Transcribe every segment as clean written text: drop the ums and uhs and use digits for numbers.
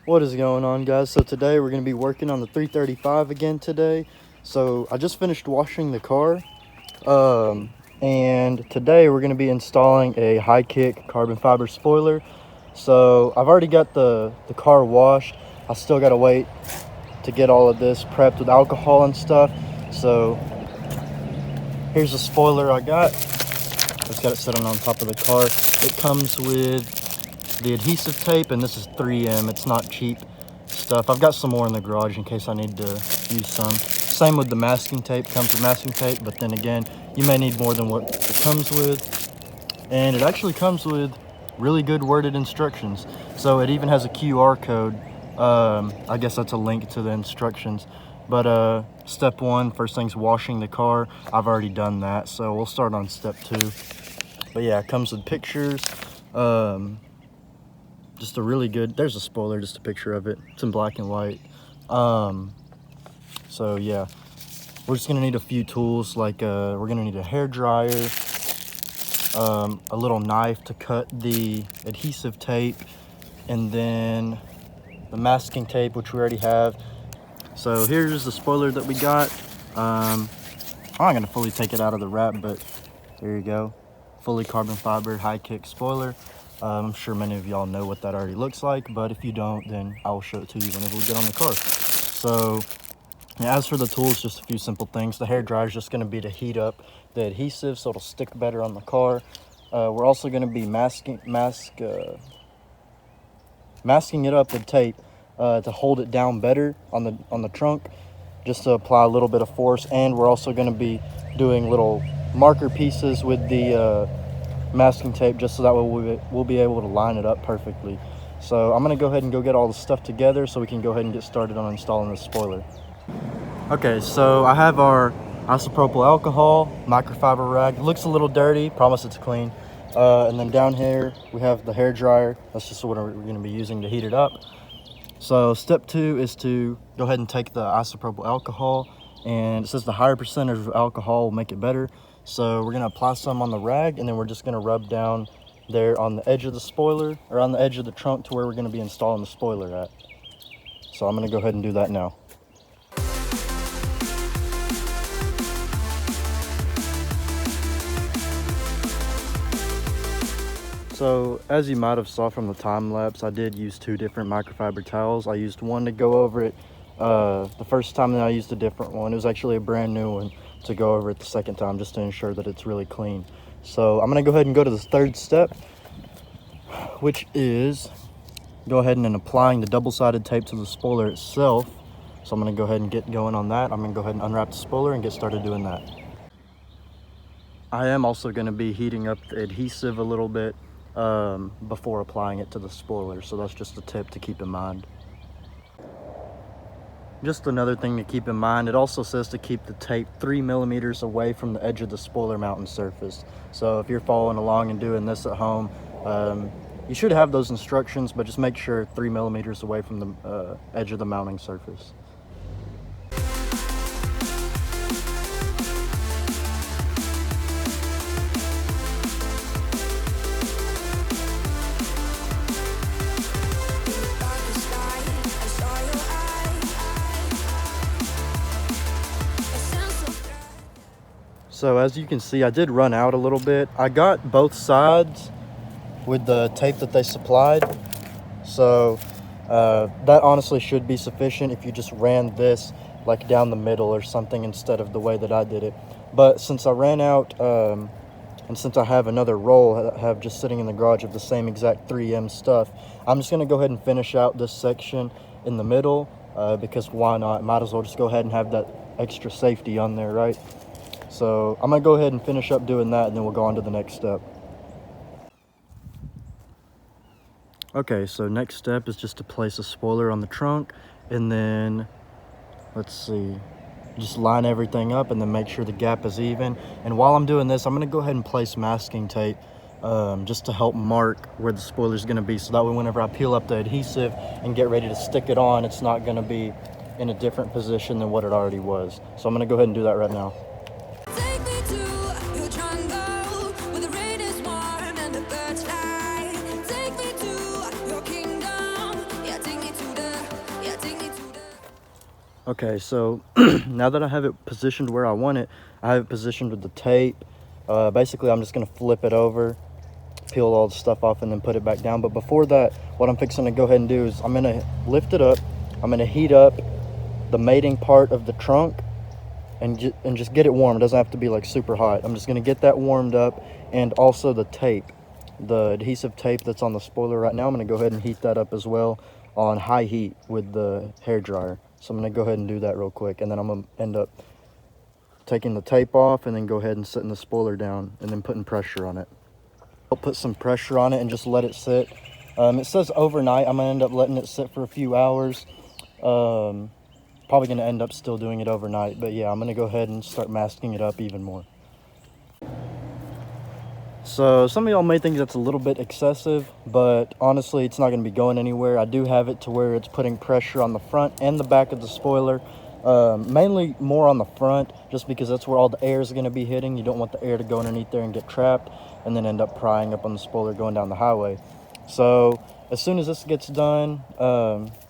What is going on, guys? So today we're going to be working on the 335 again today. So I just finished washing the car, and today we're going to be installing a high kick carbon fiber spoiler. So I've already got the car washed. I still got to wait to get all of this prepped with alcohol and stuff. So here's the spoiler I got. Just got it sitting on top of the car. It comes with the adhesive tape, and this is 3M. It's not cheap stuff. I've got some more in the garage in case I need to use some. Same with the masking tape. Comes with masking tape, but then again, you may need more than what it comes with. And it actually comes with really good worded instructions. So it even has a QR code. I guess that's a link to the instructions. But step one, first thing's washing the car. I've already done that, so we'll start on step 2. But yeah, it comes with pictures. Just a really good, there's a spoiler, just a picture of it. It's in black and white. So yeah, we're just gonna need a few tools, like we're gonna need a hair dryer, a little knife to cut the adhesive tape, and then the masking tape, which we already have. So here's the spoiler that we got. I'm not gonna fully take it out of the wrap, but there you go. Fully carbon fiber high kick spoiler. I'm sure many of y'all know what that already looks like, but if you don't, then I will show it to you whenever we get on the car. So yeah, as for the tools, just a few simple things. The hair dryer is just going to be to heat up the adhesive so it'll stick better on the car. We're also going to be masking it up with tape to hold it down better on the trunk, just to apply a little bit of force. And we're also going to be doing little marker pieces with the masking tape, just so that way we'll be able to line it up perfectly. So I'm going to go ahead and go get all the stuff together so we can go ahead and get started on installing the spoiler. Okay, so I have our isopropyl alcohol microfiber rag. It looks a little dirty, promise it's clean. And then down here we have the hair dryer. That's just what we're going to be using to heat it up. So step 2 is to go ahead and take the isopropyl alcohol, and it says the higher percentage of alcohol will make it better. So we're going to apply some on the rag, and then we're just going to rub down there on the edge of the spoiler, or on the edge of the trunk to where we're going to be installing the spoiler at. So I'm going to go ahead and do that now. So as you might have saw from the time lapse, I did use 2 different microfiber towels. I used one to go over it the first time, then I used a different one. It was actually a brand new one to go over it the second time, just to ensure that it's really clean. So I'm going to go ahead and go to the 3rd step, which is go ahead and applying the double-sided tape to the spoiler itself. So I'm going to go ahead and get going on that. I'm going to go ahead and unwrap the spoiler and get started doing that. I am also going to be heating up the adhesive a little bit before applying it to the spoiler, so that's just a tip to keep in mind. Just another thing to keep in mind, it also says to keep the tape 3 millimeters away from the edge of the spoiler mounting surface. So if you're following along and doing this at home, you should have those instructions, but just make sure 3 millimeters away from the edge of the mounting surface. So as you can see, I did run out a little bit. I got both sides with the tape that they supplied. So that honestly should be sufficient if you just ran this like down the middle or something instead of the way that I did it. But since I ran out, and since I have another roll I have just sitting in the garage of the same exact 3M stuff, I'm just gonna go ahead and finish out this section in the middle because why not? Might as well just go ahead and have that extra safety on there, right? So I'm going to go ahead and finish up doing that, and then we'll go on to the next step. Okay, so next step is just to place a spoiler on the trunk, and then, let's see, just line everything up and then make sure the gap is even. And while I'm doing this, I'm going to go ahead and place masking tape just to help mark where the spoiler is going to be, so that way whenever I peel up the adhesive and get ready to stick it on, it's not going to be in a different position than what it already was. So I'm going to go ahead and do that right now. Take me to your kingdom, yeah, take me to Okay, so now that I have it positioned where I want it, I have it positioned with the tape. Basically, I'm just going to flip it over, peel all the stuff off, and then put it back down. But before that, what I'm fixing to go ahead and do is I'm going to lift it up. I'm going to heat up the mating part of the trunk and just get it warm. It doesn't have to be like super hot. I'm just going to get that warmed up, and also the tape, the adhesive tape that's on the spoiler right now. I'm going to go ahead and heat that up as well on high heat with the hair dryer. So I'm going to go ahead and do that real quick, and then I'm going to end up taking the tape off and then go ahead and setting the spoiler down and then putting pressure on it. I'll put some pressure on it and just let it sit. It says overnight. I'm going to end up letting it sit for a few hours. Probably going to end up still doing it overnight, but yeah, I'm going to go ahead and start masking it up even more. So some of y'all may think that's a little bit excessive, but honestly, it's not going to be going anywhere. I do have it to where it's putting pressure on the front and the back of the spoiler. Mainly more on the front, just because that's where all the air is going to be hitting. You don't want the air to go underneath there and get trapped and then end up prying up on the spoiler going down the highway. So as soon as this gets done,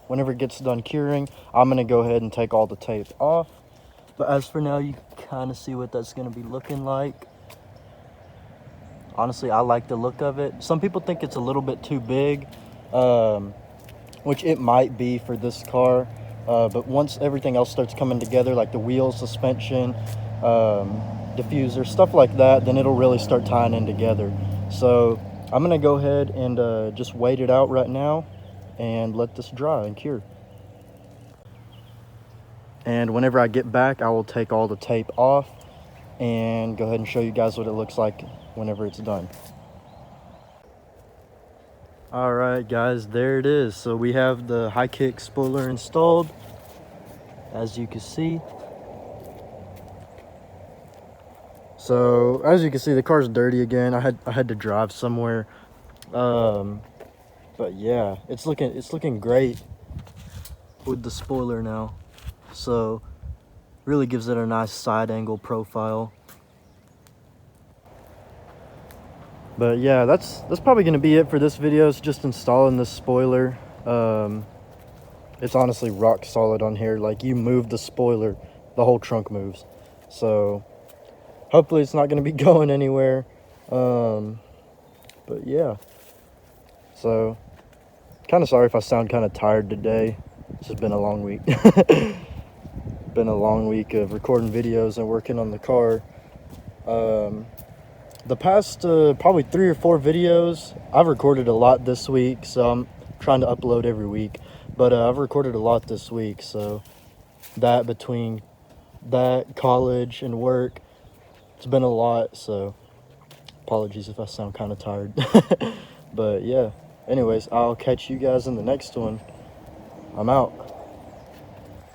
whenever it gets done curing, I'm going to go ahead and take all the tape off. But as for now, you can kind of see what that's going to be looking like. Honestly, I like the look of it. Some people think it's a little bit too big, which it might be for this car. But once everything else starts coming together, like the wheels, suspension, diffuser, stuff like that, then it'll really start tying in together. So I'm going to go ahead and just wait it out right now and let this dry and cure. And whenever I get back, I will take all the tape off and go ahead and show you guys what it looks like whenever it's done. All right, guys, there it is. So we have the high kick spoiler installed, as you can see. So as you can see, the car's dirty again. I had to drive somewhere, but yeah, it's looking great with the spoiler now. So really gives it a nice side angle profile. But yeah, that's probably going to be it for this video. It's just installing this spoiler. It's honestly rock solid on here. Like, you move the spoiler, the whole trunk moves. So hopefully it's not going to be going anywhere. But yeah. So kind of sorry if I sound kind of tired today. This has been a long week. Been a long week of recording videos and working on the car. The past probably 3 or 4 videos, I've recorded a lot this week, so I'm trying to upload every week. But I've recorded a lot this week, so that between that, college, and work, it's been a lot, so apologies if I sound kind of tired. But yeah, anyways, I'll catch you guys in the next one. I'm out.